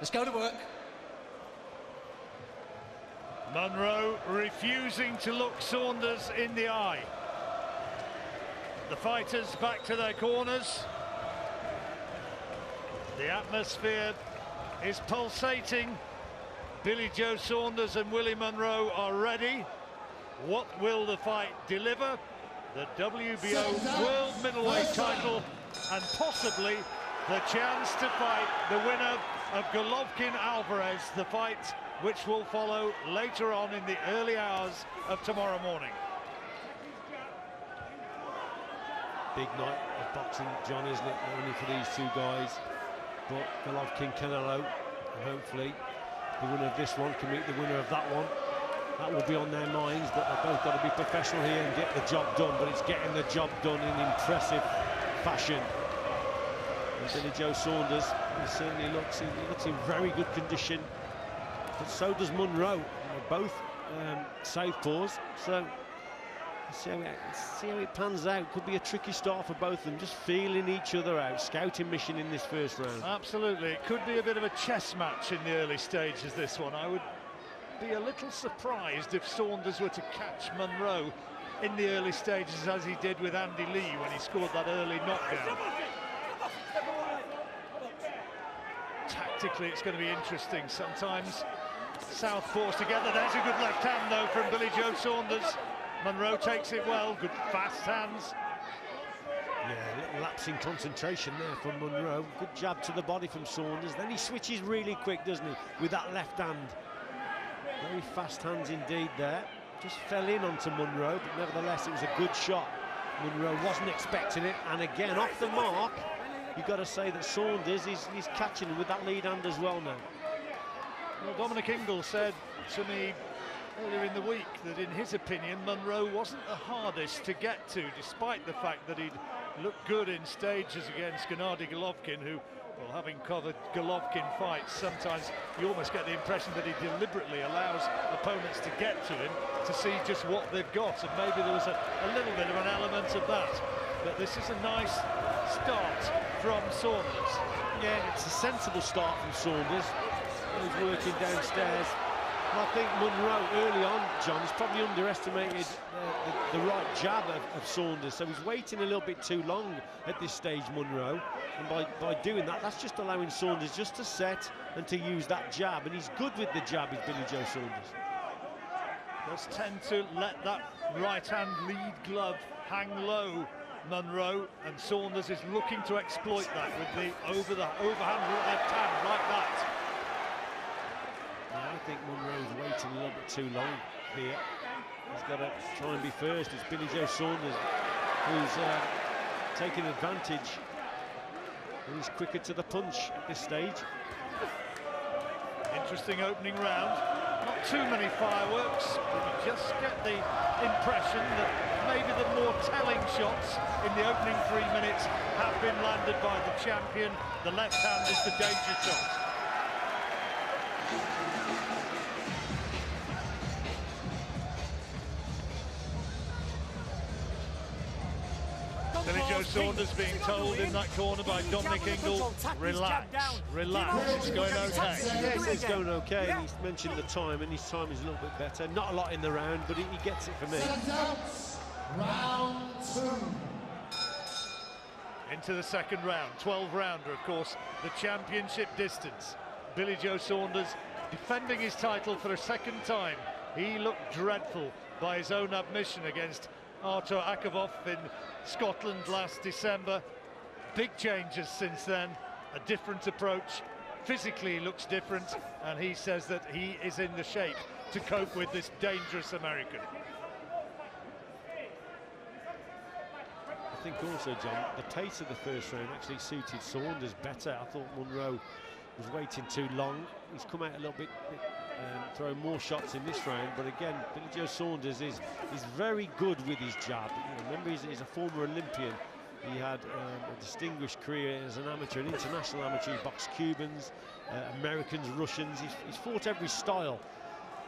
Let's go to work. Monroe refusing to look Saunders in the eye. The fighters back to their corners. The atmosphere is pulsating. Billy Joe Saunders and Willie Monroe are ready. What will the fight deliver? The WBO World Middleweight title and possibly the chance to fight the winner of Golovkin-Alvarez, the fight which will follow later on in the early hours of tomorrow morning. Big night of boxing, John, isn't it? Not only for these two guys, but Golovkin-Canelo, and hopefully the winner of this one can meet the winner of that one. That will be on their minds, but they've both got to be professional here and get the job done, but it's getting the job done in impressive fashion. And Billy Joe Saunders, he certainly looks in very good condition, but so does Monroe. They're both southpaws, so see how it pans out. Could be a tricky start for both of them, just feeling each other out, scouting mission in this first round. Absolutely, it could be a bit of a chess match in the early stages, this one. I would be a little surprised if Saunders were to catch Monroe in the early stages as he did with Andy Lee when he scored that early knockdown. Tactically, it's going to be interesting. Sometimes southpaws together. There's a good left hand, though, from Billy Joe Saunders. Monroe takes it well. Good fast hands. Yeah, a little lapse in concentration there from Monroe. Good jab to the body from Saunders. Then he switches really quick, doesn't he, with that left hand. Very fast hands indeed there. Just fell in onto Monroe, but nevertheless it was a good shot. Monroe wasn't expecting it, and again off the mark. You've got to say that Saunders is catching him with that lead hand as well now. Well, Dominic Ingle said to me earlier in the week that in his opinion Monroe wasn't the hardest to get to, despite the fact that he'd looked good in stages against Gennady Golovkin, who, well, having covered Golovkin fights, sometimes you almost get the impression that he deliberately allows opponents to get to him to see just what they've got, and maybe there was a little bit of an element of that. But this is a nice start from Saunders. Yeah, it's a sensible start from Saunders. He's working downstairs. And I think Monroe early on, John, has probably underestimated the right jab of Saunders, so he's waiting a little bit too long at this stage, Monroe, and by doing that, that's just allowing Saunders just to set and to use that jab, and he's good with the jab, is Billy Joe Saunders. Does tend to let that right hand lead glove hang low, Monroe, and Saunders is looking to exploit that with the overhand left hand like that. Yeah, I think Monroe's waiting a little bit too long here. He's got to try and be first. It's Billy Joe Saunders who's taking advantage, and he's quicker to the punch at this stage. Interesting opening round. Not too many fireworks, but you just get the impression that maybe the more telling shots in the opening 3 minutes have been landed by the champion. The left hand is the danger shot. Billy Joe Saunders being told in that corner by Dominic Ingle, relax, relax, it's going okay. Yes, it's going okay, and he's mentioned the time, and his time is a little bit better. Not a lot in the round, but he gets it for me. Round 2. Into the second round, 12-rounder, of course, the championship distance. Billy Joe Saunders defending his title for a second time. He looked dreadful by his own admission against Artur Akavov in Scotland last December. Big changes since then, a different approach. Physically he looks different, and he says that he is in the shape to cope with this dangerous American. I think also, John, the pace of the first round actually suited Saunders better. I thought Monroe was waiting too long. He's come out a little bit throwing more shots in this round, but again, Billy Joe Saunders is very good with his jab. You know, remember, he's a former Olympian. He had a distinguished career as an amateur, an international amateur. He boxed Cubans, Americans, Russians. He's fought every style,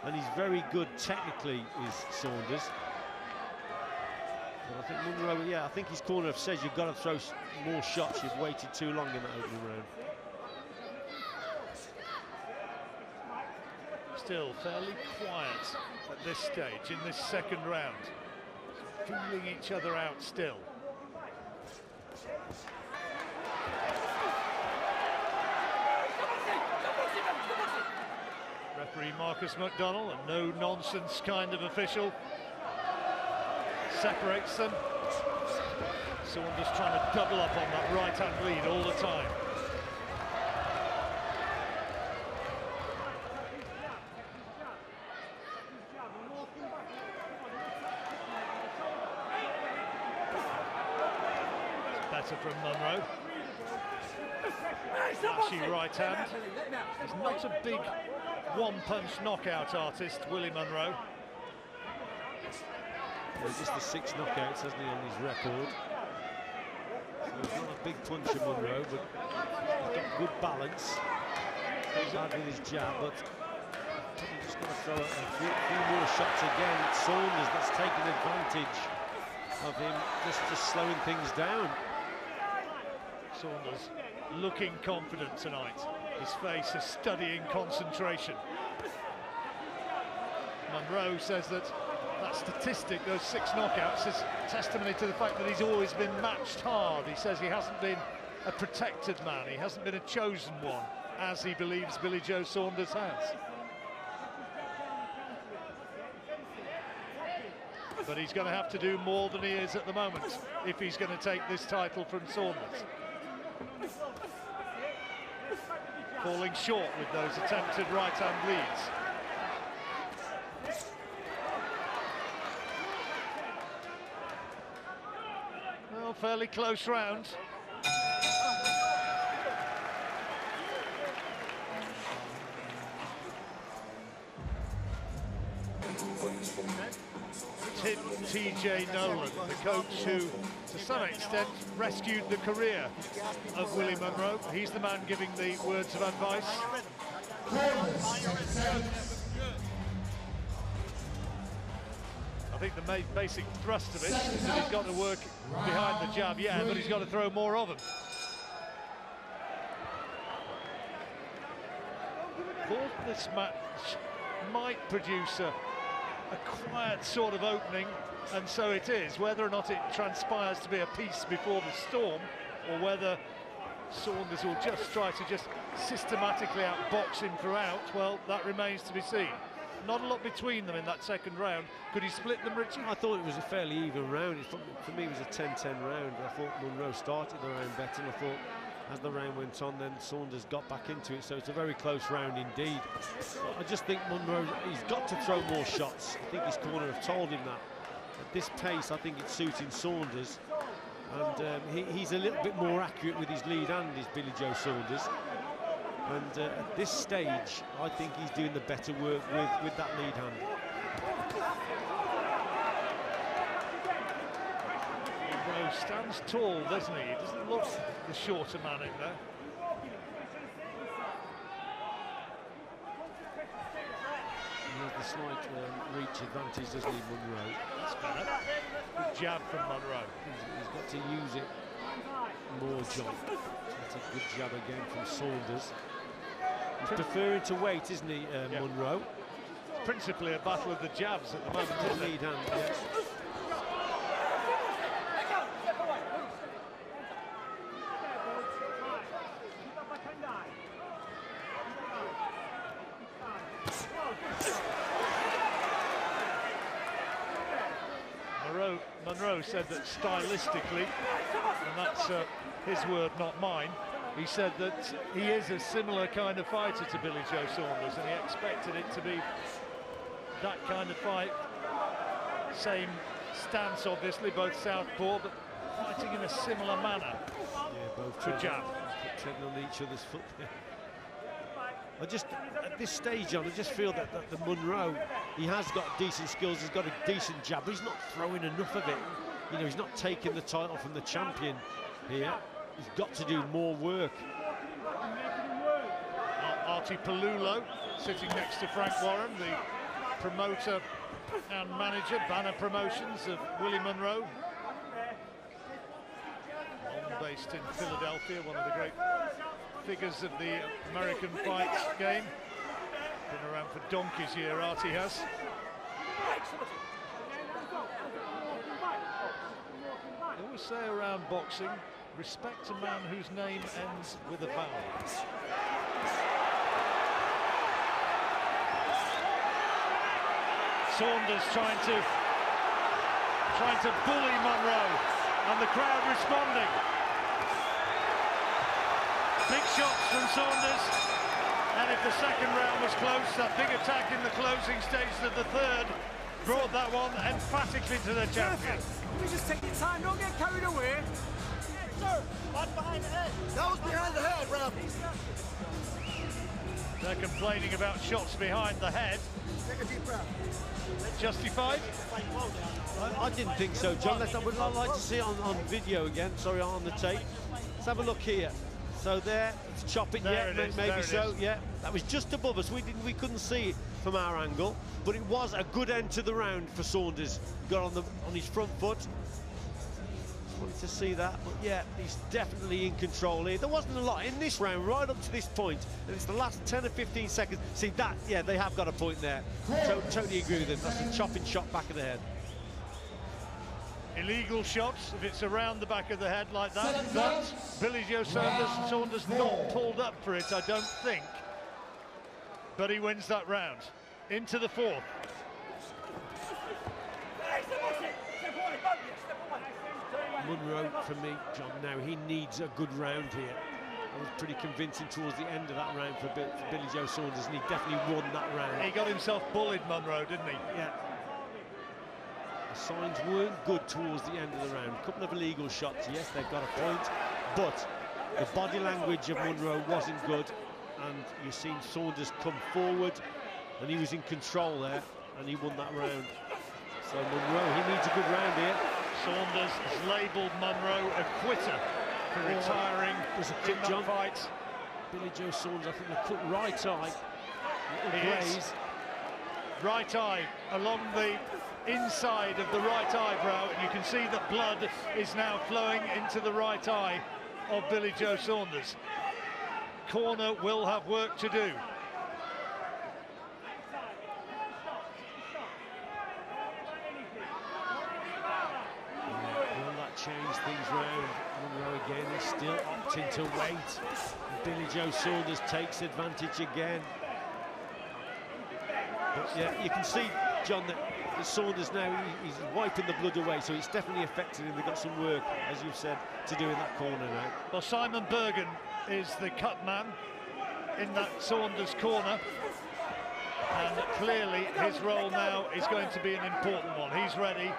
and he's very good technically, is Saunders. But I think Monroe, yeah, I think his corner have said you've got to throw more shots. You've waited too long in that opening round. Still fairly quiet at this stage in this second round. Feeling each other out still. Referee Marcus McDonnell, a no-nonsense kind of official, separates them. Saunders trying to double up on that right-hand lead all the time. Better from Monroe. Flashy right hand. He's not a big one-punch knockout artist, Willie Monroe. Well, just the 6 knockouts, hasn't he, on his record? So he's not a big puncher, Monroe, but he's got good balance. He's bad with his jab, but he's just going to throw a few more shots again. It's Saunders that's taking advantage of him, just slowing things down. Saunders looking confident tonight. His face is studying concentration. Monroe says that statistic, those 6 knockouts, is testimony to the fact that he's always been matched hard. He says he hasn't been a protected man, he hasn't been a chosen one, as he believes Billy Joe Saunders has. But he's going to have to do more than he is at the moment if he's going to take this title from Saunders. Falling short with those attempted right-hand leads. Well, fairly close round. Tim T.J. Nolan, the coach who, to some extent, rescued the career of Willie Monroe. He's the man giving the words of advice. I think the basic thrust of it is that he's got to work behind the jab, yeah, but he's got to throw more of them. Thought this match might produce a quiet sort of opening, and so it is. Whether or not it transpires to be a peace before the storm, or whether Saunders will just try to systematically outbox him throughout, well, that remains to be seen. Not a lot between them in that second round. Could he split them, Richie? I thought it was a fairly even round. For me, it was a 10-10 round. I thought Monroe started the round better, and I thought as the round went on, then Saunders got back into it, so it's a very close round indeed. I just think Monroe, he's got to throw more shots. I think his corner have told him that. At this pace, I think it's suiting Saunders, and he's a little bit more accurate with his lead hand, is Billy Joe Saunders. And at this stage, I think he's doing the better work with that lead hand. Monroe stands tall, doesn't he? He doesn't look the shorter man in there. He has the slight reach advantage, doesn't he, Monroe? That's better. Good jab from Monroe. He's got to use it more, John. That's a good jab again from Saunders. He's preferring to wait, isn't he, Monroe? It's principally a battle of the jabs at the moment, isn't it? Lead hand, yes. Monroe said that stylistically, and that's his word, not mine, he said that he is a similar kind of fighter to Billy Joe Saunders, and he expected it to be that kind of fight. Same stance, obviously, both southpaw, but fighting in a similar manner. Yeah, both to jab. treading on each other's foot there. At this stage, John, I just feel that the Monroe, he has got decent skills, he's got a decent jab, but he's not throwing enough of it. You know, he's not taking the title from the champion here. He's got to do more work. Artie Palulo sitting next to Frank Warren, the promoter and manager, Banner Promotions, of Willie Monroe. Based in Philadelphia, one of the great figures of the American fight game. Been around for donkey's year, Artie has. They always say around boxing, respect a man whose name ends with a vowel. Saunders trying to bully Monroe, and the crowd responding. Big shots from Saunders, and if the second round was close, that big attack in the closing stages of the third brought that one emphatically to the champion. You just take your time, don't get carried away. Sir, one behind the head. That was behind the head, Ralph. They're complaining about shots behind the head. Take a deep breath. Justified? I didn't think so, John. I'd like to see it on video again, sorry, on the tape. Let's have a look here. So there, it's chopping, there yeah, maybe so, is. yeah. That was just above us. We couldn't see it from our angle, but it was a good end to the round for Saunders. Got on his front foot. Just wanted to see that, but yeah, he's definitely in control here. There wasn't a lot in this round right up to this point, and it's the last 10 or 15 seconds. See that? Yeah, they have got a point there. Totally agree with him. That's a chopping shot back of the head. Illegal shots if it's around the back of the head like that. But Billy Joe Saunders not pulled up for it, I don't think. But he wins that round. Into the fourth. Monroe, for me, John, now he needs a good round here. It was pretty convincing towards the end of that round for Billy Joe Saunders, and he definitely won that round. He got himself bullied, Monroe, didn't he? Yeah. The signs weren't good towards the end of the round. A couple of illegal shots, yes, they've got a point, but the body language of Monroe wasn't good, and you've seen Saunders come forward, and he was in control there, and he won that round. So Monroe, he needs a good round here. Saunders has labelled Monroe a quitter for retiring. There's a in quick that jump. fight. Billy Joe Saunders, I think, a cut right eye. He is. Right eye along the inside of the right eyebrow. You can see that blood is now flowing into the right eye of Billy Joe Saunders. Corner will have work to do. Will that change things round? Monroe again is still opting to wait. And Billy Joe Saunders takes advantage again. But yeah, you can see, John, that Saunders now, he's wiping the blood away, so it's definitely affected him. They've got some work, as you've said, to do in that corner now. Well, Simon Bergen is the cut man in that Saunders corner, and clearly his role now is going to be an important one. He's ready,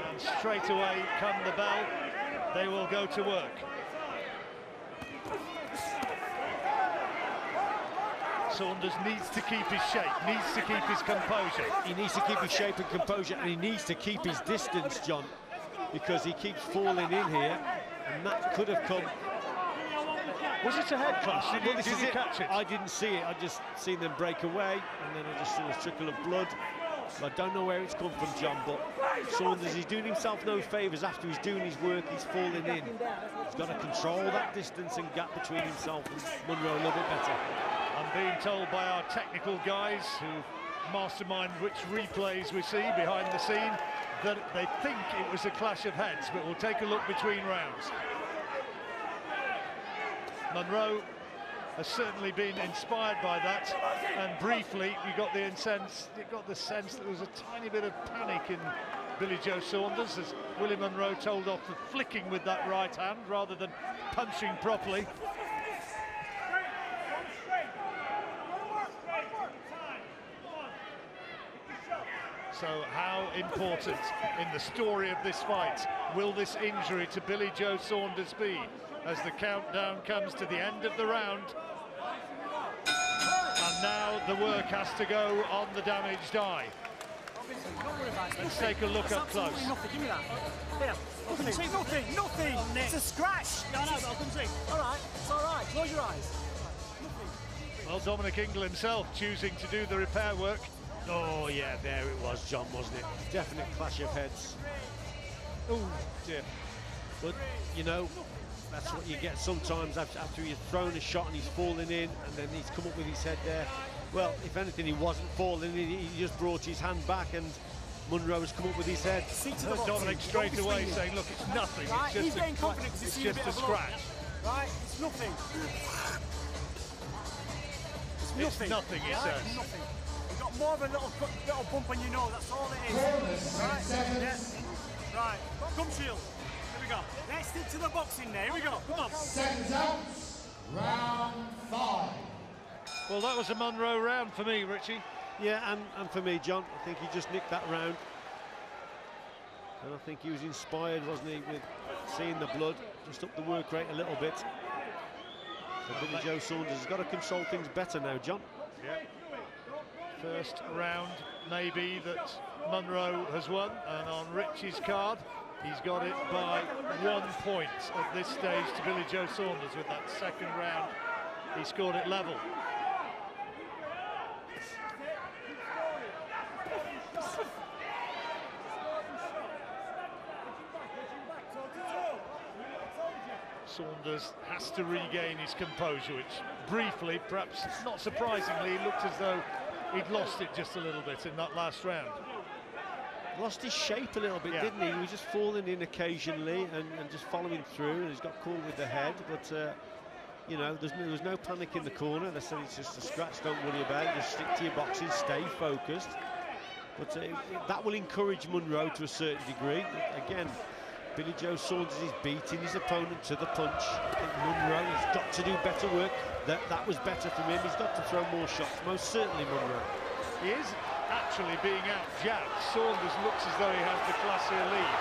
and straight away, come the bell, they will go to work. Saunders needs to keep his shape, needs to keep his composure. He needs to keep his shape and composure, and he needs to keep his distance, John, because he keeps falling in here, and that could have come. Was it a head clash? Did you catch it? I didn't see it. I just seen them break away, and then I just saw a trickle of blood. I don't know where it's come from, John, but Saunders, he's doing himself no favours. After he's doing his work, he's falling in. He's got to control that distance and gap between himself and Monroe a little bit better. I'm being told by our technical guys who mastermind which replays we see behind the scene that they think it was a clash of heads, but we'll take a look between rounds. Monroe has certainly been inspired by that, and briefly we got the sense that there was a tiny bit of panic in Billy Joe Saunders as Willie Monroe told off for flicking with that right hand rather than punching properly. So how important in the story of this fight will this injury to Billy Joe Saunders be as the countdown comes to the end of the round? And now the work has to go on the damaged eye. Let's take a look up close. Nothing, give me that. Here, I can see nothing, nothing. It's a scratch. No, but I can see. All right, it's all right. Close your eyes. Well, Dominic Ingle himself choosing to do the repair work. Oh yeah, there it was, John, wasn't it? Definite clash of heads. Oh dear. But you know, that's what you get sometimes after he's thrown a shot and he's falling in, and then he's come up with his head there. Well, if anything, he wasn't falling in, he just brought his hand back, and Monroe has come up with his head. Dominic straight away saying, look, it's nothing. Right, It's he's getting confident because he's just a scratch. Right, it's nothing. It's nothing, he says. It's nothing. You've got more of a little bump on your nose, that's all it is. Right, yeah. Right, gum shield. Here we go. Let's stick to the boxing there. Here we go. Come on. Seconds out. Round 5. Well, that was a Monroe round for me, Richie. Yeah, and for me, John, I think he just nicked that round. And I think he was inspired, wasn't he, with seeing the blood, just up the work rate a little bit. So Billy Joe Saunders has got to console things better now, John. Yeah. First round, maybe, that Monroe has won, and on Richie's card, he's got it by 1 point at this stage to Billy Joe Saunders. With that second round, he scored it level. Saunders has to regain his composure, which briefly, perhaps not surprisingly, looked as though he'd lost it just a little bit in that last round. Lost his shape a little bit, didn't he? He was just falling in occasionally and just following through, and he's got caught with the head, but you know, there was no panic in the corner. They said it's just a scratch, don't worry about it, just stick to your boxing, stay focused. But that will encourage Monroe to a certain degree. Again, Billy Joe Saunders is beating his opponent to the punch. I think Monroe has got to do better work. That was better from him. He's got to throw more shots, most certainly Monroe. He is actually being out-jabbed. Saunders looks as though he has the classier lead,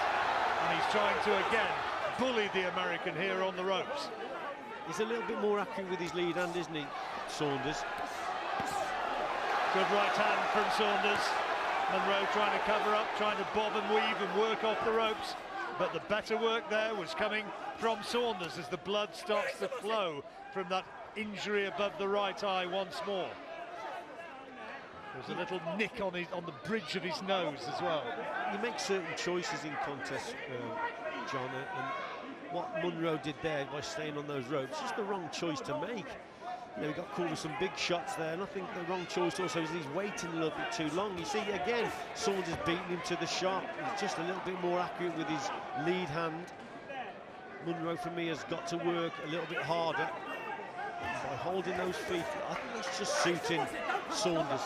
and he's trying to again bully the American here on the ropes. He's a little bit more accurate with his lead hand, isn't he, Saunders? Good right hand from Saunders. Monroe trying to cover up, trying to bob and weave and work off the ropes. But the better work there was coming from Saunders as the blood starts to flow from that injury above the right eye once more. There's a little nick on the bridge of his nose as well. You make certain choices in contests, John, and what Monroe did there by staying on those ropes, just the wrong choice to make. You know, he got caught with some big shots there, and I think the wrong choice also is he's waiting a little bit too long. You see, again, Saunders beating him to the shot. He's just a little bit more accurate with his lead hand. Monroe, for me, has got to work a little bit harder by holding those feet. I think that's just suiting Saunders.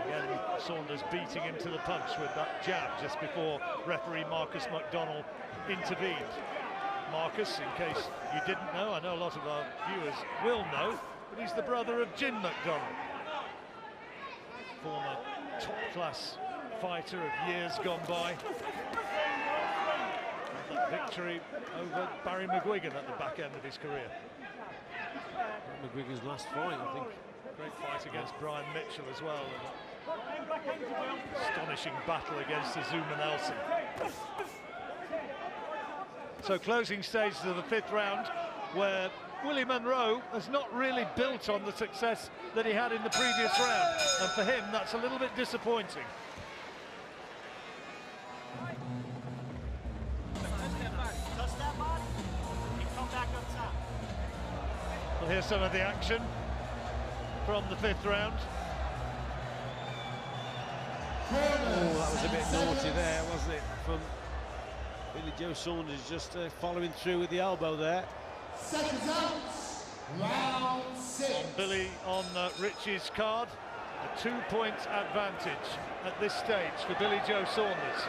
Again, Saunders beating him to the punch with that jab just before referee Marcus McDonnell intervened. Marcus, in case you didn't know, I know a lot of our viewers will know, but he's the brother of Jim McDonnell, former top-class fighter of years gone by. And that victory over Barry McGuigan at the back end of his career. McGuigan's last fight, I think. Great fight against Brian Mitchell as well. And astonishing battle against Azuma Nelson. So closing stages of the 5th round, where Willie Monroe has not really built on the success that he had in the previous round, and for him that's a little bit disappointing. Well, here's some of the action from the 5th round. Oh, that was a bit naughty there, wasn't it, from Billy Joe Saunders, just following through with the elbow there. Seconds out. Round 6. Billy on Richie's card, a 2-point advantage at this stage for Billy Joe Saunders.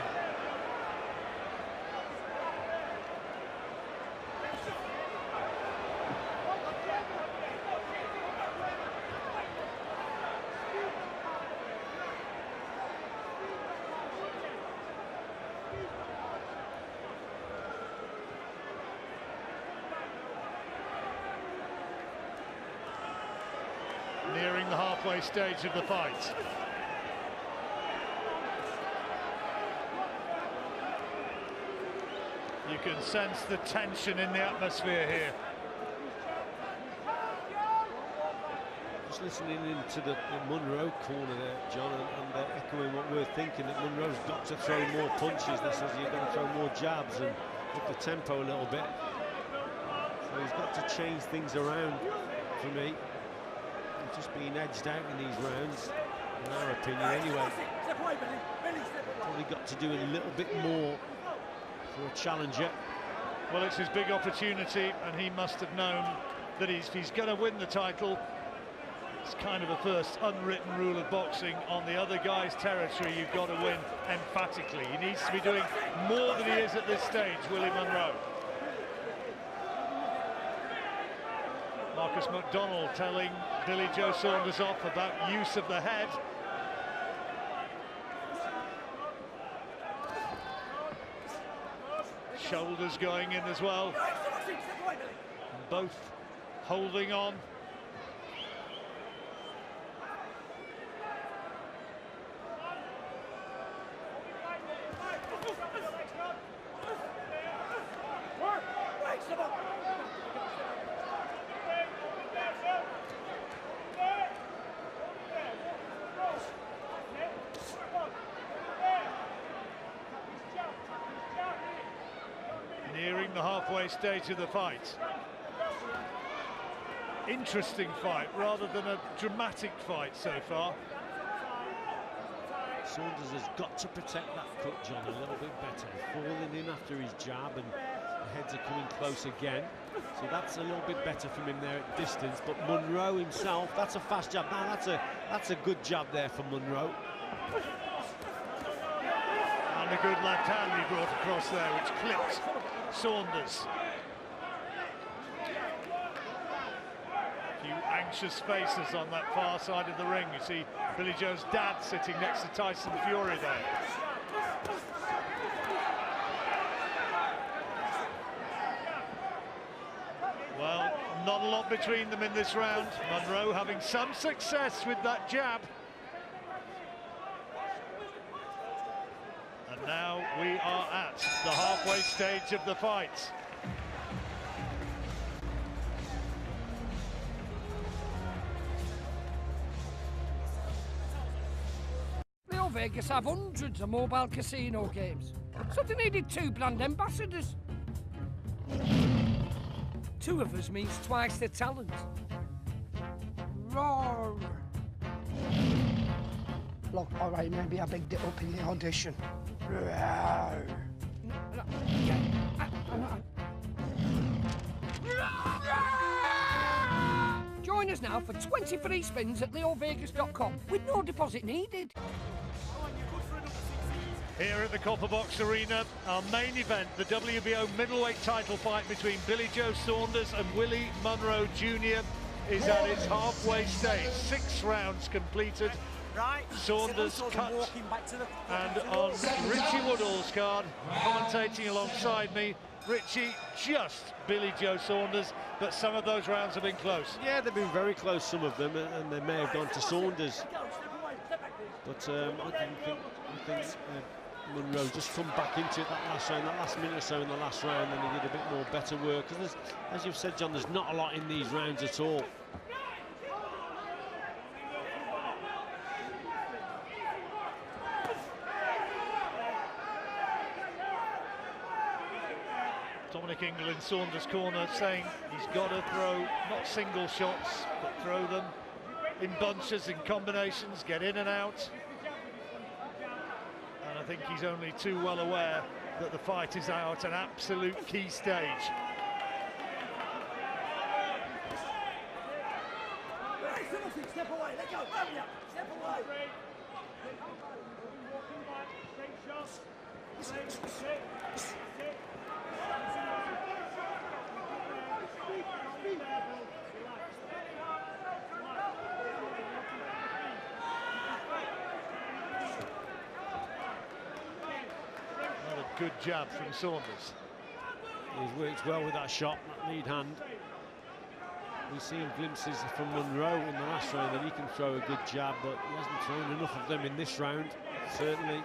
Nearing the halfway stage of the fight. You can sense the tension in the atmosphere here. Just listening into the Monroe corner there, John, and echoing what we're thinking, that Monroe's got to throw more punches. That says you're going to throw more jabs and up the tempo a little bit. So he's got to change things around for me. He's just being edged out in these rounds, in our opinion anyway. Probably got to do a little bit more for a challenger. Well, it's his big opportunity, and he must have known that if he's going to win the title, it's kind of a first unwritten rule of boxing. On the other guy's territory, you've got to win emphatically. He needs to be doing more than he is at this stage, Willie Monroe. Marcus McDonald telling Billy Joe Saunders off about use of the head. Shoulders going in as well. And both holding on. Nearing the halfway stage of the fight. Interesting fight rather than a dramatic fight so far. Saunders has got to protect that cut, John, a little bit better. Falling in after his jab, and the heads are coming close again. So that's a little bit better from him there at distance. But Monroe himself, that's a fast jab. Now that's a good jab there for Monroe. And a good left hand he brought across there, which clipped Saunders. A few anxious faces on that far side of the ring. You see Billy Joe's dad sitting next to Tyson Fury there. Well, not a lot between them in this round. Monroe having some success with that jab. And now we are at the halfway stage of the fight. Leo Vegas have hundreds of mobile casino games, so they needed 2 brand ambassadors. 2 of us means twice the talent. Roar! Look, all right, maybe I bigged it up in the audition. Join us now for 20 free spins at leovegas.com with no deposit needed. Here at the Copper Box Arena, our main event, the WBO middleweight title fight between Billy Joe Saunders and Willie MonroeJr. is at its halfway stage. 6 rounds completed. Saunders cut, and on Richie Woodall's card, commentating alongside me, Richie, just Billy Joe Saunders, but some of those rounds have been close. Yeah, they've been very close, some of them, and they may have gone to Saunders. But I think Monroe just come back into it that last round, that last minute or so in the last round, and he did a bit more better work. Because as you've said, John, there's not a lot in these rounds at all. Dominic Ingle in Saunders' corner saying he's got to throw not single shots, but throw them in bunches, in combinations, get in and out. And I think he's only too well aware that the fight is now at an absolute key stage. Step away, let go, step away. Good jab from Saunders. He's worked well with that shot, that lead hand. We've seen glimpses from Monroe in the last round that he can throw a good jab, but he hasn't thrown enough of them in this round, certainly.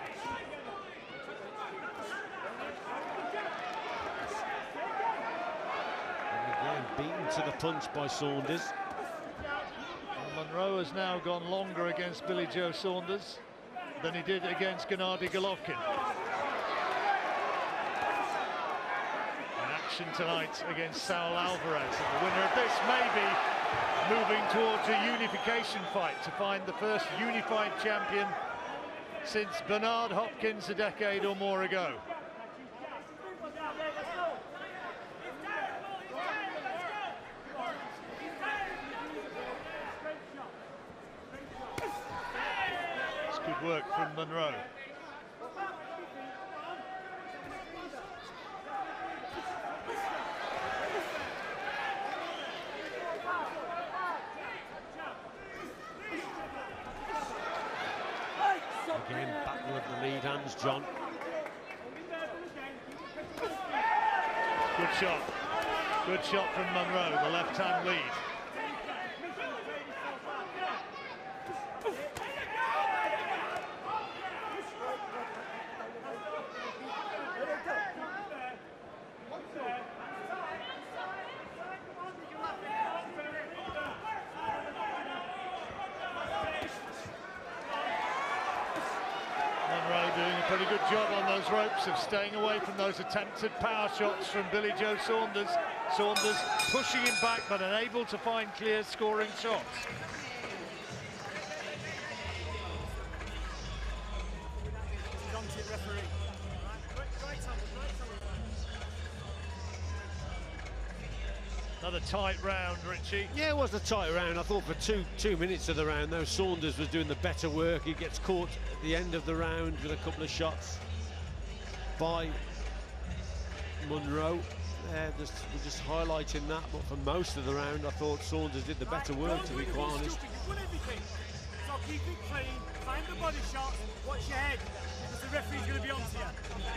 And again, beaten to the punch by Saunders. And Monroe has now gone longer against Billy Joe Saunders than he did against Gennady Golovkin. action tonight against Saul Alvarez. And the winner of this may be moving towards a unification fight to find the first unified champion since Bernard Hopkins a decade or more ago. It's good work from Monroe. Again, battle of the lead hands, John. Good shot. Good shot from Monroe, the left-hand lead. Doing a pretty good job on those ropes of staying away from those attempted power shots from Billy Joe Saunders. Saunders pushing him back but unable to find clear scoring shots. Another tight round, Richie. Yeah, it was a tight round. I thought for two minutes of the round, though, Saunders was doing the better work. He gets caught at the end of the round with a couple of shots by Monroe. We're just highlighting that, but for most of the round, I thought Saunders did the better work, to be quite honest. You've won everything. So keep it clean, find the body shots, watch your head, because the referee's going to be on to you.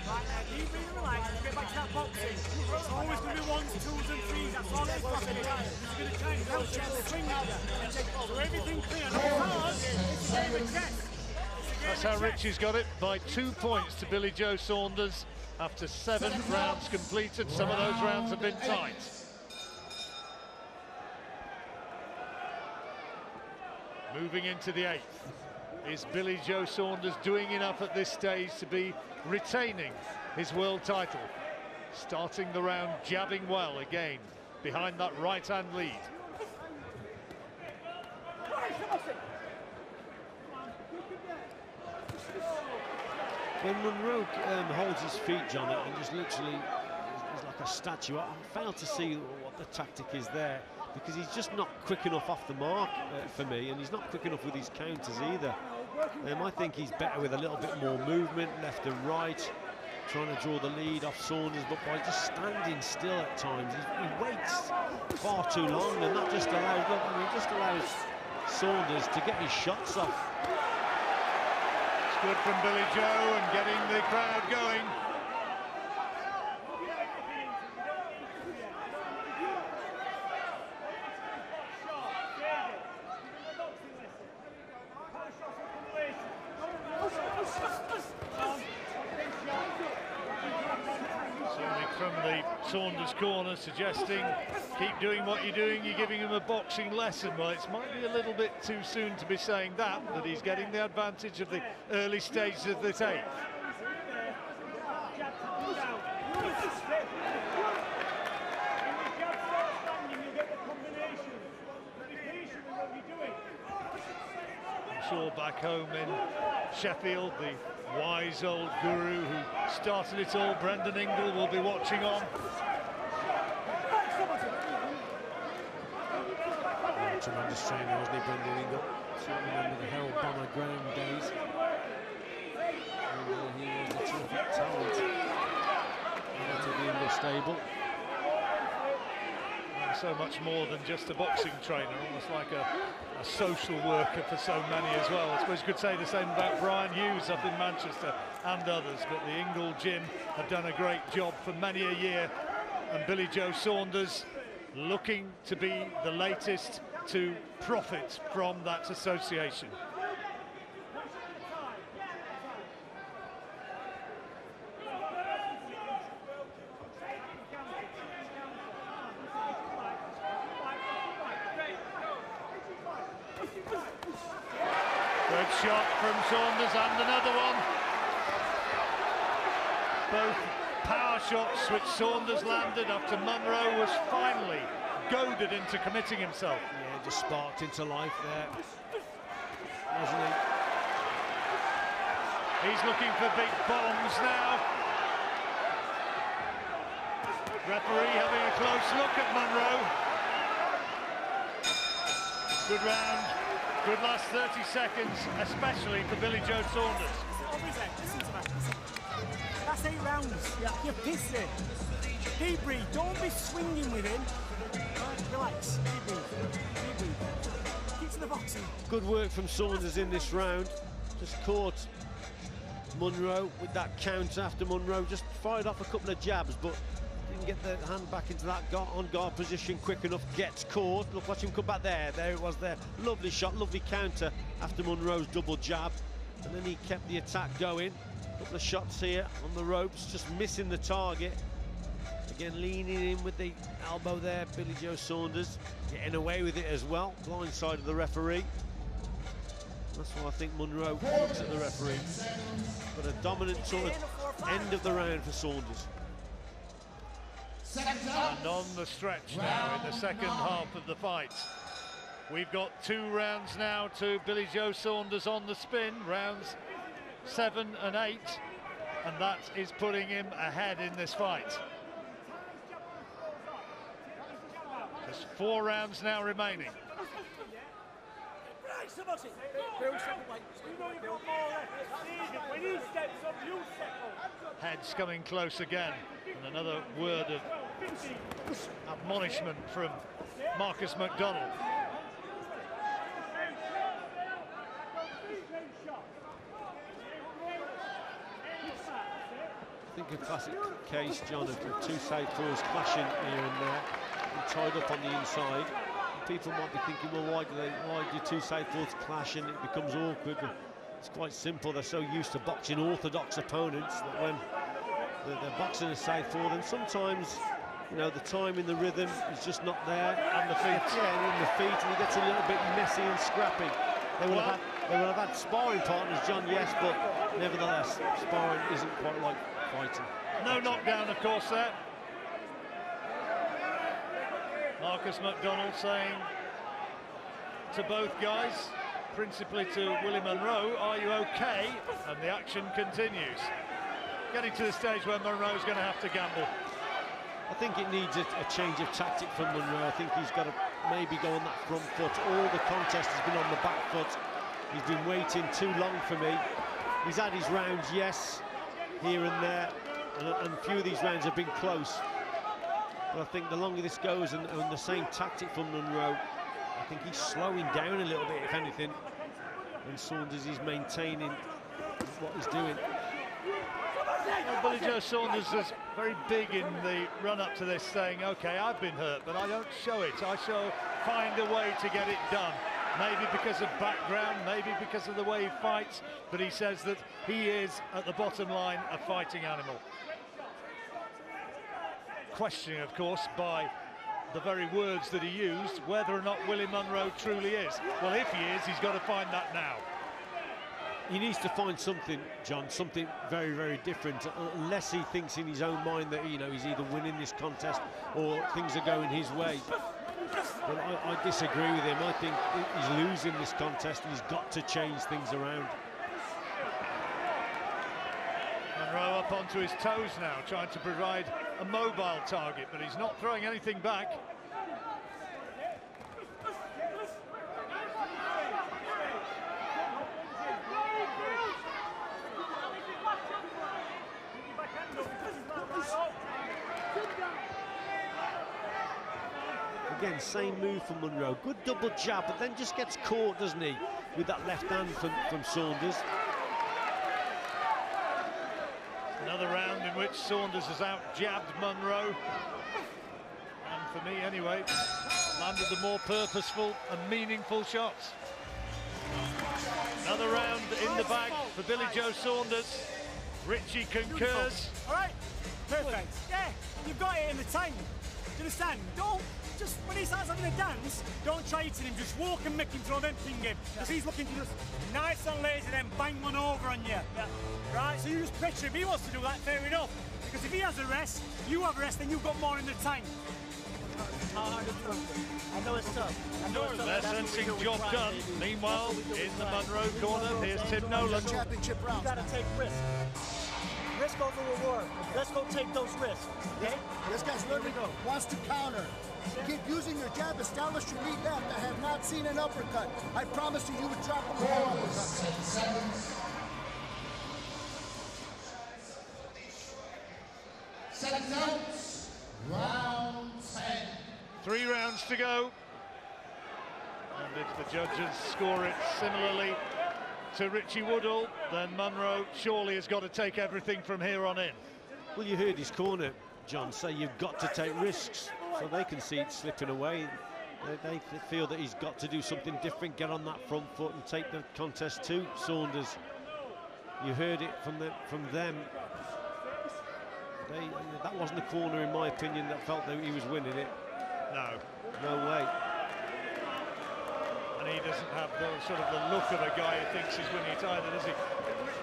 Right now, keep being relaxed, get back to that boxing. It's always going to be ones, twos and threes, that's all it's got to be. You're going to try and help you swing at you. So everything clear, no hard, it's a game of chess. That's how Richie's got it, by 2 points to Billy Joe Saunders after 7 rounds completed. Some of those rounds have been tight. Moving into the 8th. Is Billy Joe Saunders doing enough at this stage to be retaining his world title? Starting the round jabbing well again, behind that right-hand lead. When Monroe holds his feet, John, and just literally is like a statue, I fail to see what the tactic is there, because he's just not quick enough off the mark for me, and he's not quick enough with his counters either. I think he's better with a little bit more movement, left and right, trying to draw the lead off Saunders, but by just standing still at times, he waits far too long, and that just allows Saunders to get his shots off. Good from Billy Joe and getting the crowd going. Certainly from the Saunders corner suggesting keep doing what you're doing, you're giving him a boxing lesson. Well, it might be a little bit too soon to be saying that he's getting the advantage of the early stages of this 8th. I'm sure back home in Sheffield, the wise old guru who started it all, Brendan Ingle, will be watching on. Tremendous trainer, wasn't he, Brendan Ingle? Certainly remember the Harold Bonner Graham days. And he was a terrific talent out of the Ingle stable. So much more than just a boxing trainer, almost like a social worker for so many as well. I suppose you could say the same about Brian Hughes up in Manchester and others, but the Ingle gym have done a great job for many a year, and Billy Joe Saunders looking to be the latest to profit from that association. Good shot from Saunders and another one. Both power shots which Saunders landed after Monroe was finally goaded into committing himself. Yeah, just sparked into life there, wasn't he? He's looking for big bombs now. Referee having a close look at Monroe. Good round, good last 30 seconds, especially for Billy Joe Saunders. Listen to that. That's 8 rounds. Yeah. You're pissing. Deep breathe. Don't be swinging with him. Relax. Deep breathe. Keep to the boxing. Good work from Saunders in this round. Just caught Monroe with that counter after Monroe just fired off a couple of jabs, but didn't get the hand back into that on-guard position quick enough. Gets caught. Look, watch him come back there. There it was there. Lovely shot, lovely counter after Monroe's double jab. And then he kept the attack going. A couple of shots here on the ropes, just missing the target. Again, leaning in with the elbow there, Billy Joe Saunders. Getting away with it as well. Blindside of the referee. That's why I think Monroe looks at the referee. But a dominant sort of end of the round for Saunders. And on the stretch now in the second half of the fight. We've got 2 rounds now to Billy Joe Saunders on the spin, rounds 7 and 8, and that is putting him ahead in this fight. There's 4 rounds now remaining. Heads coming close again, and another word of admonishment from Marcus McDonald. I think a classic case, John, of two southpaws clashing here and there, and tied up on the inside. People might be thinking, well, why do two southpaws clash and it becomes awkward? But it's quite simple. They're so used to boxing orthodox opponents that when they're boxing a southpaw, then sometimes, you know, the time in the rhythm is just not there. And the feet. Yeah, and the feet, and it gets a little bit messy and scrappy. They will have had sparring partners, John, yes, but nevertheless, sparring isn't quite like fighting. No knockdown, of course, there. Marcus McDonald saying to both guys, principally to Willie Monroe, are you okay? And the action continues. Getting to the stage where Monroe's going to have to gamble. I think it needs a change of tactic from Monroe. I think he's got to maybe go on that front foot. All the contest has been on the back foot. He's been waiting too long for me. He's had his rounds, yes, here and there, and a few of these rounds have been close. But I think the longer this goes and the same tactic from Monroe, I think he's slowing down a little bit, if anything. And Saunders is maintaining what he's doing. Well, Billy Joe Saunders is very big in the run-up to this, saying, OK, I've been hurt, but I don't show it. I find a way to get it done. Maybe because of background, maybe because of the way he fights, but he says that he is, at the bottom line, a fighting animal. Questioning, of course, by the very words that he used, whether or not Willie Monroe truly is. Well, if he is, he's got to find that now. He needs to find something, John, something very, very different, unless he thinks in his own mind that, you know, he's either winning this contest or things are going his way. But I disagree with him. I think he's losing this contest and he's got to change things around. Monroe up onto his toes now, trying to provide a mobile target, but he's not throwing anything back. Again, same move from Monroe. Good double jab, but then just gets caught, doesn't he, with that left hand from Saunders. Another round in which Saunders has out-jabbed Monroe. And for me, anyway, landed the more purposeful and meaningful shots. Another round in the bag for Billy Joe Saunders. Richie concurs. All right, perfect. Yeah, you've got it in the tank. you understand? Don't just, when he starts having a dance, don't try hitting him, just walk and make him throw them thing in. Because he's looking to just nice and lazy, then bang one over on you. Right, so you just pressure him. If he wants to do that, fair enough. Because if he has a rest, you have a rest, then you've got more in the tank. I know it's tough. Their sensing job done. Meanwhile, in the Monroe corner, here's Tim Nolan. Championship round. You gotta take risks. Risk over reward. Let's go take those risks. Okay? This guy's literally wants to counter. Keep using your jab, establish your lead left. I have not seen an uppercut. I promised you would drop him with an uppercut. 7 seconds. Round 10. 3 rounds to go. And if the judges score it similarly to Richie Woodall, then Monroe surely has got to take everything from here on in. Well, you heard his corner, John, say you've got to take risks, so they can see it slipping away. They feel that he's got to do something different, get on that front foot and take the contest to Saunders. You heard it from them. That wasn't a corner, in my opinion, that felt that he was winning it. No way. And he doesn't have the sort of the look of a guy who thinks he's winning it either, does he?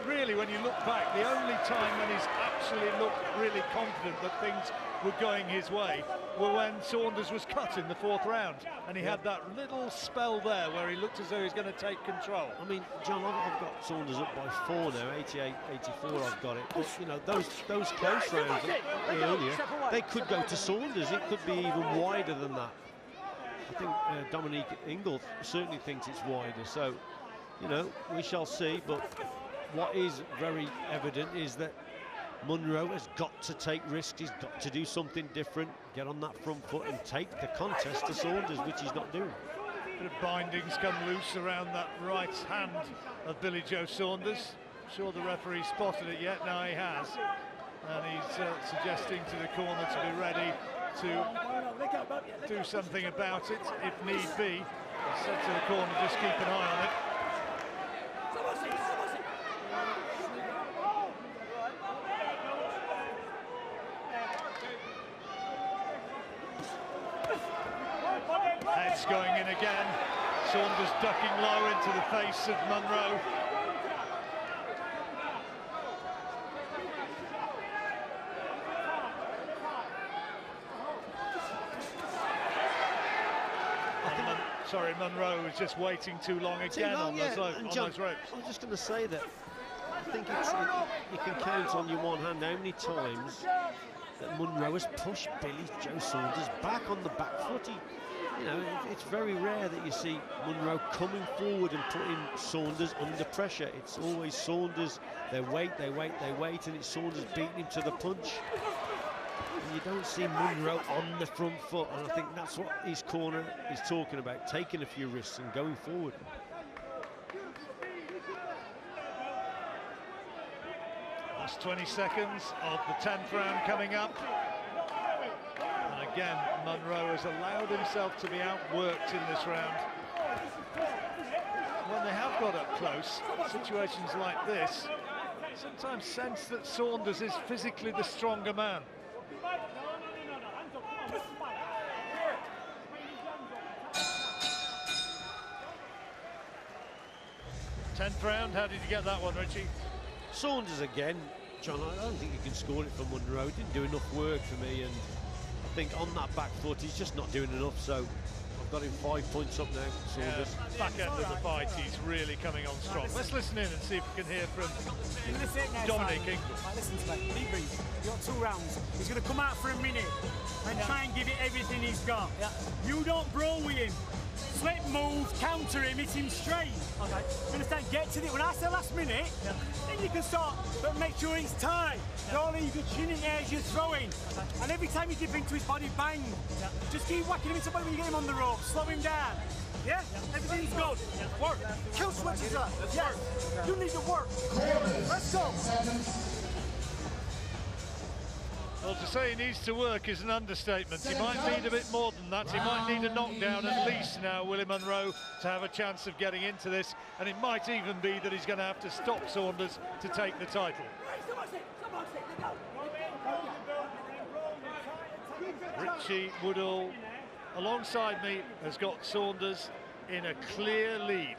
Really, when you look back, the only time when he's actually looked really confident that things were going his way were when Saunders was cut in the 4th round, and he had that little spell there where he looked as though he was going to take control. I mean, John, I've got Saunders up by 4 now, 88, 84 I've got it. But, you know, those close rounds earlier, they could go to Saunders. It could be even wider than that. I think Dominique Ingle certainly thinks it's wider. So, you know, we shall see. But what is very evident is that Monroe has got to take risks. He's got to do something different, get on that front foot and take the contest to Saunders, which he's not doing. Bit of bindings come loose around that right hand of Billy Joe Saunders. I'm sure the referee spotted it yet. Now he has. And he's suggesting to the corner to be ready to do something about it if need be. He said to the corner, just keep an eye on it. Heads going in again. Saunders ducking low into the face of Monroe. Sorry, Monroe was just waiting too long again on those ropes. I was just going to say that I think you can count on your one hand how many times that Monroe has pushed Billy Joe Saunders back on the back foot. You know, it's very rare that you see Monroe coming forward and putting Saunders under pressure. It's always Saunders, they wait, and it's Saunders beating him to the punch. And you don't see Monroe on the front foot, and I think that's what his corner is talking about, taking a few risks and going forward. Last 20 seconds of the 10th round coming up. And again, Monroe has allowed himself to be outworked in this round. When they have got up close, situations like this, sometimes sense that Saunders is physically the stronger man. 10th round, how did you get that one, Richie? Saunders again, John. I don't think you can score it from Monroe. He didn't do enough work for me, and I think on that back foot he's just not doing enough. So I've got him 5 points up now, Saunders. Yeah, back end of the fight, he's really coming on strong. Let's listen in and see if we can hear from Dominique Ingle. Listen to me, deep breathe. You've got 2 rounds. He's going to come out for a minute and try and give it everything he's got. You don't brawl with him. Slip move, counter him, hit him straight. Okay. You understand? Get to the, when I say last minute, then you can start, but make sure it's tight. Don't leave your chin in the air as you're throwing. And every time you dip into his body, bang. Just keep whacking him into the body when you get him on the rope. Slow him down. Yeah? Everything's good. Work. Kill switches up. Yes. You need to work. Let's go. Well, to say he needs to work is an understatement. He might need a bit more than that. He might need a knockdown at least now, Willie Monroe, to have a chance of getting into this. And it might even be that he's going to have to stop Saunders to take the title. Richie Woodall, alongside me, has got Saunders in a clear lead.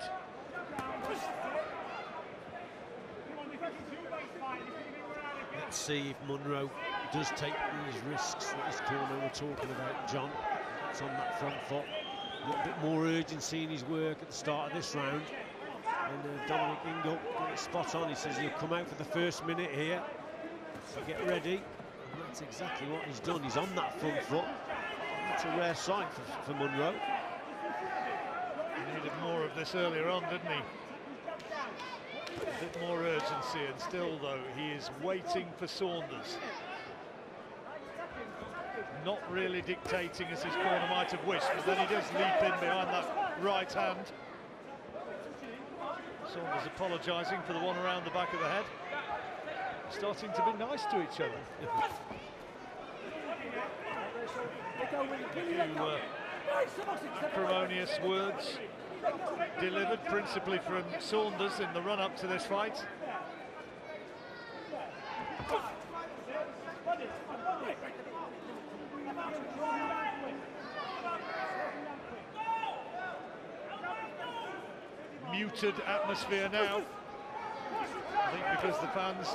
Let's see if Monroe does take these risks that this corner we're talking about, John. It's on that front foot. A little bit more urgency in his work at the start of this round. And Dominic Ingle got it spot on. He says he'll come out for the first minute here. So get ready. And that's exactly what he's done. He's on that front foot. That's a rare sight for Monroe. He needed more of this earlier on, didn't he? A bit more urgency, and still, though, he is waiting for Saunders. Not really dictating as his corner might have wished, but then he does leap in behind that right hand. Saunders apologising for the one around the back of the head. Starting to be nice to each other. Acrimonious words delivered principally from Saunders in the run-up to this fight. Muted atmosphere now. I think because the fans,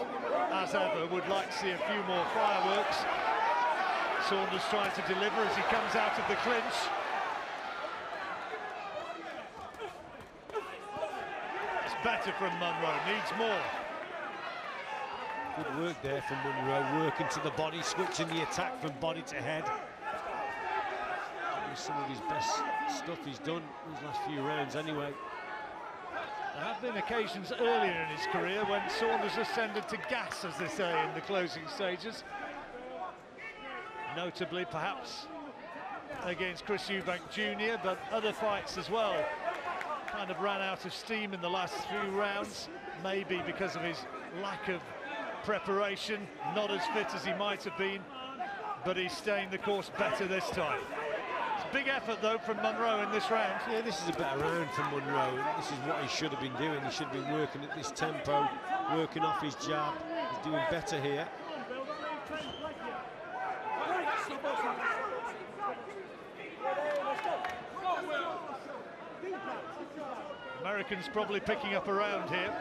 as ever, would like to see a few more fireworks. Saunders trying to deliver as he comes out of the clinch. It's better from Monroe, needs more. Good work there from Monroe, working to the body, switching the attack from body to head. That was some of his best stuff he's done these last few rounds anyway. There have been occasions earlier in his career when Saunders has tended to gas, as they say, in the closing stages. Notably, perhaps, against Chris Eubank Jr., but other fights as well. Kind of ran out of steam in the last few rounds, maybe because of his lack of preparation, not as fit as he might have been, but he's staying the course better this time. Big effort, though, from Monroe in this round. Yeah, this is a better round from Monroe. This is what he should have been doing. He should have been working at this tempo, working off his jab. He's doing better here. Americans probably picking up a round here.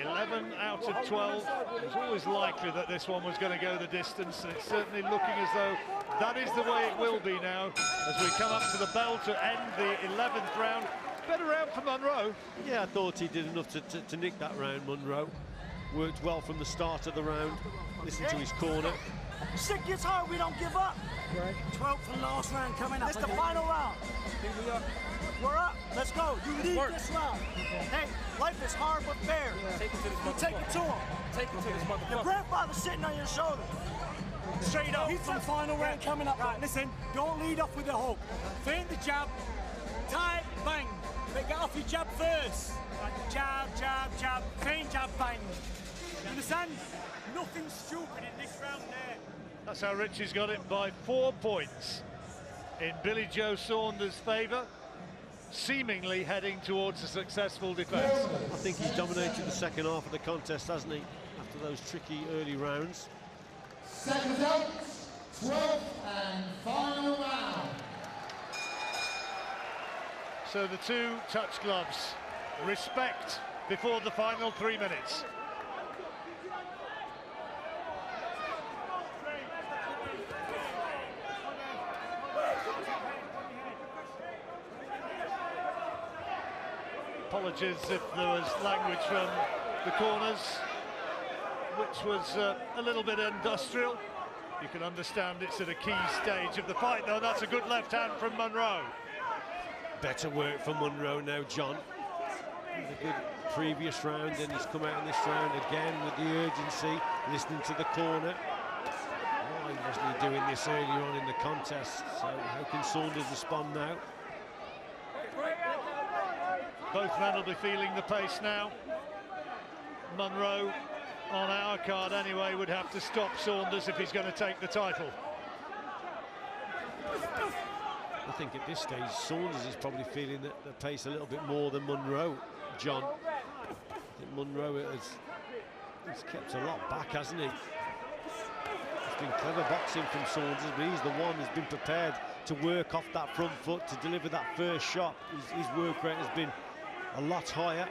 $11 out of 12. It was always likely that this one was going to go the distance, and it's certainly looking as though that is the way it will be now as we come up to the bell to end the 11th round. Better round for Monroe. Yeah, I thought he did enough to nick that round, Monroe. Worked well from the start of the round. Listen to his corner. Shit gets hard, we don't give up. Right. 12th and last round coming up. It's the final round. We're up. Let's go. You lead this round. Hey, life is hard but fair. Yeah. Take it to this you take it to him. Take it to this motherfucker. Your grandfather's sitting on your shoulder. Straight up. He's the final round coming up. Right, listen, don't lead off with a hook. Feint the jab, tight, bang. But get off your jab first. Right, jab, jab, jab, feint, jab, bang. You understand? Nothing stupid in this round there. That's how Richie's got it by 4 points in Billy Joe Saunders' favour, seemingly heading towards a successful defence. I think he's dominated the second half of the contest, hasn't he, after those tricky early rounds. Second out, 12th and final round. So the two touch gloves, respect before the final 3 minutes. Apologies if there was language from the corners, which was a little bit industrial. You can understand it's at a key stage of the fight, though. That's a good left hand from Monroe. Better work for Monroe now, John. A good previous round, and he's come out in this round again with the urgency, listening to the corner. Why wasn't he doing this earlier on in the contest? So how can Saunders respond now? Both men will be feeling the pace now. Monroe, on our card anyway, would have to stop Saunders if he's going to take the title. I think at this stage, Saunders is probably feeling the pace a little bit more than Monroe, John. I think Monroe has He's kept a lot back, hasn't he? It's been clever boxing from Saunders, but he's the one who's been prepared to work off that front foot to deliver that first shot. His work rate has been a lot higher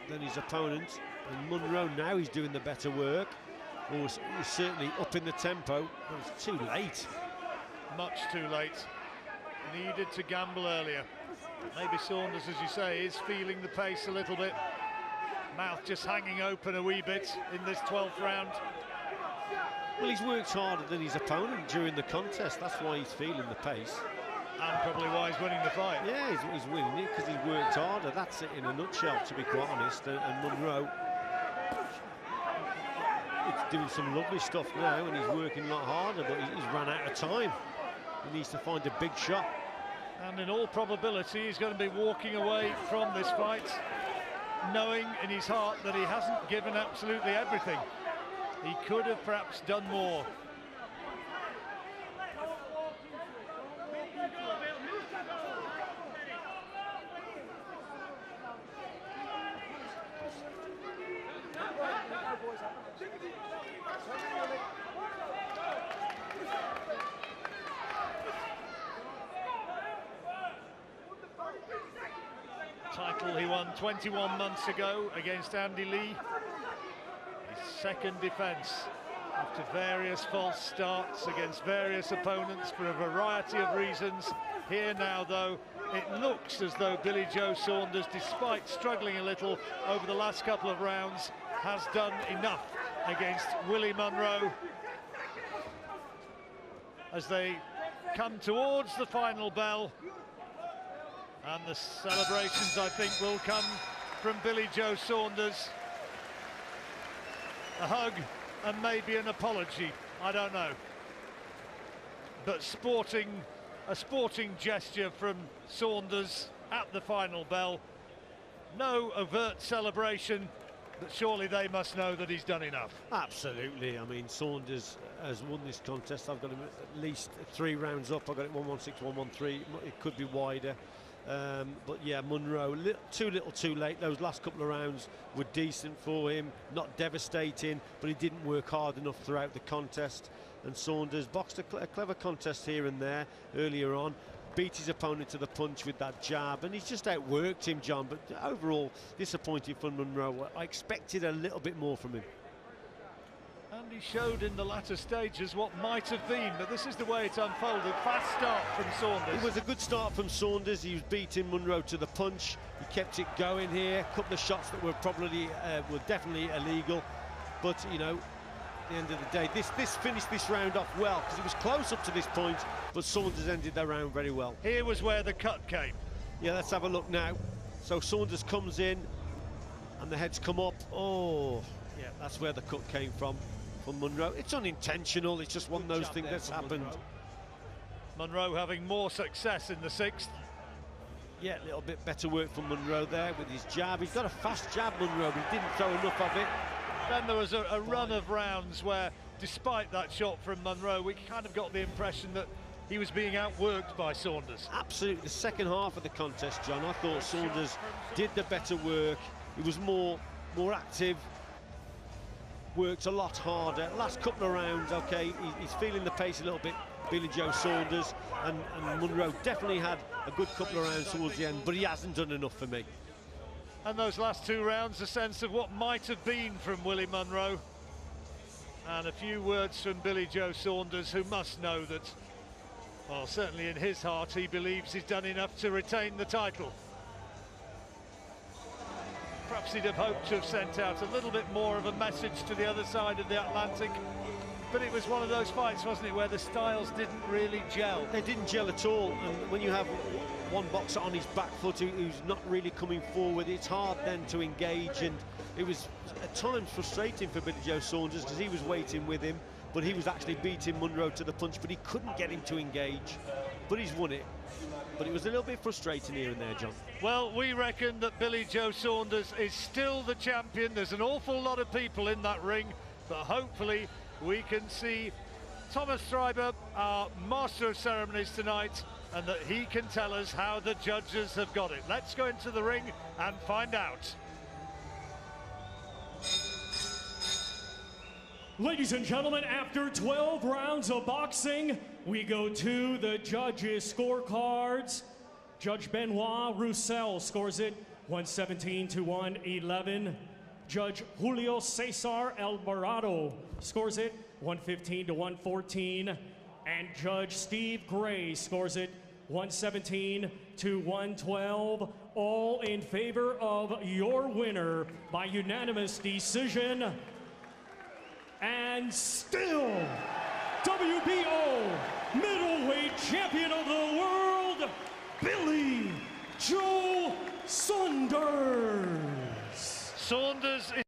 than his opponent. And Monroe now he's doing the better work. Or he's certainly up in the tempo, but it's too late. Much too late. Needed to gamble earlier. Maybe Saunders, as you say, is feeling the pace a little bit. Mouth just hanging open a wee bit in this 12th round. Well, he's worked harder than his opponent during the contest. That's why he's feeling the pace. And probably why he's winning the fight. Yeah, he's winning it because he's worked harder. That's it in a nutshell, to be quite honest. And Monroe is doing some lovely stuff now, and he's working a lot harder, but he's run out of time. He needs to find a big shot. And in all probability, he's going to be walking away from this fight knowing in his heart that he hasn't given absolutely everything. He could have perhaps done more. Title he won 21 months ago against Andy Lee. His second defence after various false starts against various opponents for a variety of reasons. Here now, though, it looks as though Billy Joe Saunders, despite struggling a little over the last couple of rounds, has done enough against Willie Monroe. As they come towards the final bell, and the celebrations, I think, will come from Billy Joe Saunders. A hug and maybe an apology, I don't know. But a sporting gesture from Saunders at the final bell. No overt celebration, but surely they must know that he's done enough. Absolutely. I mean, Saunders has won this contest. I've got him at least 3 rounds up. I've got it 1-1-6, 1-1-3. It could be wider. But yeah, Monroe, too little too late. Those last couple of rounds were decent for him, not devastating, but he didn't work hard enough throughout the contest. And Saunders boxed a clever contest here and there earlier on, beat his opponent to the punch with that jab, and he's just outworked him, John. But overall, disappointing from Monroe. I expected a little bit more from him. And he showed in the latter stages what might have been, but this is the way it unfolded. Fast start from Saunders. It was a good start from Saunders. He was beating Monroe to the punch. He kept it going here. A couple of shots that were probably, were definitely illegal. But, you know, at the end of the day, this finished this round off well, because it was close up to this point, but Saunders ended the round very well. Here was where the cut came. Yeah, let's have a look now. So Saunders comes in, and the heads come up. Oh, yeah, that's where the cut came from Monroe. It's unintentional, it's just one of those things that's happened. Monroe having more success in the 6th. Yeah, a little bit better work from Monroe there with his jab. He's got a fast jab, Monroe, but he didn't throw enough of it. Then there was a run of rounds where, despite that shot from Monroe, we kind of got the impression that he was being outworked by Saunders. Absolutely. The second half of the contest, John, I thought Saunders did the better work. He was more active, worked a lot harder. Last couple of rounds, okay, he's feeling the pace a little bit, Billy Joe Saunders, and Monroe definitely had a good couple of rounds towards the end, but he hasn't done enough for me. And those last 2 rounds, a sense of what might have been from Willie Monroe. And a few words from Billy Joe Saunders, who must know that, well, certainly in his heart, he believes he's done enough to retain the title. Perhaps he'd have hoped to have sent out a little bit more of a message to the other side of the Atlantic. But it was one of those fights, wasn't it, where the styles didn't really gel. They didn't gel at all, and when you have one boxer on his back foot who's not really coming forward, it's hard then to engage, and it was at times frustrating for Billy Joe Saunders because he was waiting with him, but he was actually beating Monroe to the punch, but he couldn't get him to engage. But he's won it. But it was a little bit frustrating here and there, John. Well, we reckon that Billy Joe Saunders is still the champion. There's an awful lot of people in that ring, but hopefully we can see Thomas Streiber, our master of ceremonies tonight, and that he can tell us how the judges have got it. Let's go into the ring and find out. Ladies and gentlemen, after 12 rounds of boxing, we go to the judges' scorecards. Judge Benoit Roussel scores it 117 to 111. Judge Julio Cesar Alvarado scores it 115 to 114. And Judge Steve Gray scores it 117 to 112. All in favor of your winner by unanimous decision. And still, WBO middleweight champion of the world, Billy Joe Saunders. Saunders